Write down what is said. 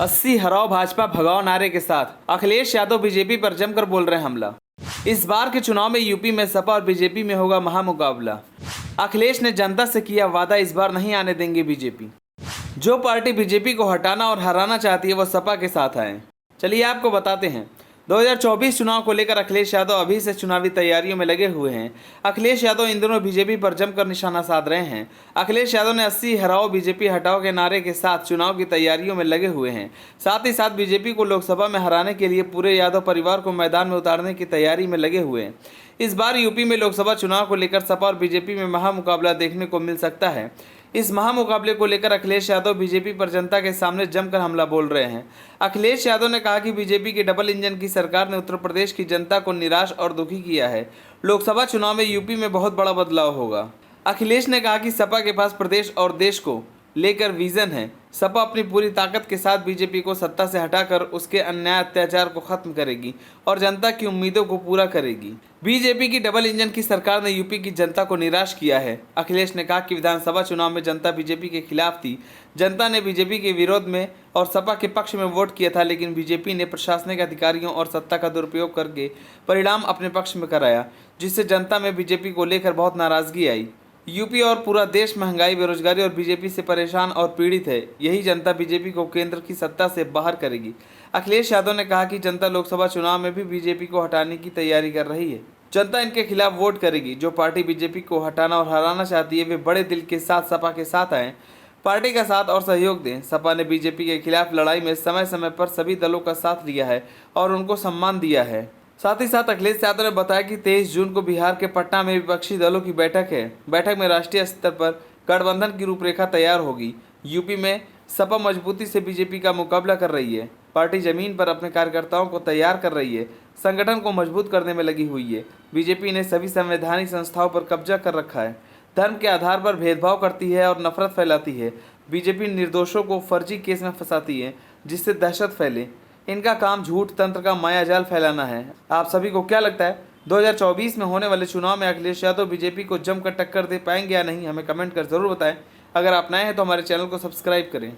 80 हराओ भाजपा भगाओ नारे के साथ अखिलेश यादव बीजेपी पर जमकर बोल रहे हैं हमला। इस बार के चुनाव में यूपी में सपा और बीजेपी में होगा महामुकाबला। अखिलेश ने जनता से किया वादा, इस बार नहीं आने देंगे बीजेपी। जो पार्टी बीजेपी को हटाना और हराना चाहती है वो सपा के साथ आए। चलिए आपको बताते हैं। 2024 चुनाव को लेकर अखिलेश यादव अभी से चुनावी तैयारियों में लगे हुए हैं। अखिलेश यादव इन दिनों बीजेपी पर जमकर निशाना साध रहे हैं। अखिलेश यादव ने 80 हराओ बीजेपी हटाओ के नारे के साथ चुनाव की तैयारियों में लगे हुए हैं। साथ ही साथ बीजेपी को लोकसभा में हराने के लिए पूरे यादव परिवार को मैदान में उतारने की तैयारी में लगे हुए हैं। इस बार यूपी में लोकसभा चुनाव को लेकर सपा और बीजेपी में महामुकाबला देखने को मिल सकता है। इस महामुकाबले को लेकर अखिलेश यादव बीजेपी पर जनता के सामने जमकर हमला बोल रहे हैं। अखिलेश यादव ने कहा कि बीजेपी की डबल इंजन की सरकार ने उत्तर प्रदेश की जनता को निराश और दुखी किया है। लोकसभा चुनाव में यूपी में बहुत बड़ा बदलाव होगा। अखिलेश ने कहा कि सपा के पास प्रदेश और देश को लेकर विजन है। सपा अपनी पूरी ताकत के साथ बीजेपी को सत्ता से हटाकर उसके अन्याय अत्याचार को खत्म करेगी और जनता की उम्मीदों को पूरा करेगी। बीजेपी की डबल इंजन की सरकार ने यूपी की जनता को निराश किया है। अखिलेश ने कहा कि विधानसभा चुनाव में जनता बीजेपी के खिलाफ थी। जनता ने बीजेपी के विरोध में और सपा के पक्ष में वोट किया था, लेकिन बीजेपी ने प्रशासनिक अधिकारियों और सत्ता का दुरुपयोग करके परिणाम अपने पक्ष में कराया, जिससे जनता में बीजेपी को लेकर बहुत नाराजगी आई। यूपी और पूरा देश महंगाई, बेरोजगारी और बीजेपी से परेशान और पीड़ित है। यही जनता बीजेपी को केंद्र की सत्ता से बाहर करेगी। अखिलेश यादव ने कहा कि जनता लोकसभा चुनाव में भी बीजेपी को हटाने की तैयारी कर रही है। जनता इनके खिलाफ वोट करेगी। जो पार्टी बीजेपी को हटाना और हराना चाहती है वे बड़े दिल के साथ सपा के साथ आएँ, पार्टी का साथ और सहयोग दें। सपा ने बीजेपी के खिलाफ लड़ाई में समय समय पर सभी दलों का साथ लिया है और उनको सम्मान दिया है। साथ ही साथ अखिलेश यादव ने बताया कि 23 जून को बिहार के पटना में विपक्षी दलों की बैठक है। बैठक में राष्ट्रीय स्तर पर गठबंधन की रूपरेखा तैयार होगी। यूपी में सपा मजबूती से बीजेपी का मुकाबला कर रही है। पार्टी जमीन पर अपने कार्यकर्ताओं को तैयार कर रही है, संगठन को मजबूत करने में लगी हुई है। बीजेपी ने सभी संवैधानिक संस्थाओं पर कब्जा कर रखा है, धर्म के आधार पर भेदभाव करती है और नफरत फैलाती है। बीजेपी निर्दोषों को फर्जी केस में फंसाती है, जिससे दहशत फैले। इनका काम झूठ तंत्र का मायाजाल फैलाना है। आप सभी को क्या लगता है 2024 में होने वाले चुनाव में अखिलेश यादव बीजेपी को जमकर टक्कर दे पाएंगे या नहीं? हमें कमेंट कर जरूर बताएं। अगर आप नए हैं तो हमारे चैनल को सब्सक्राइब करें।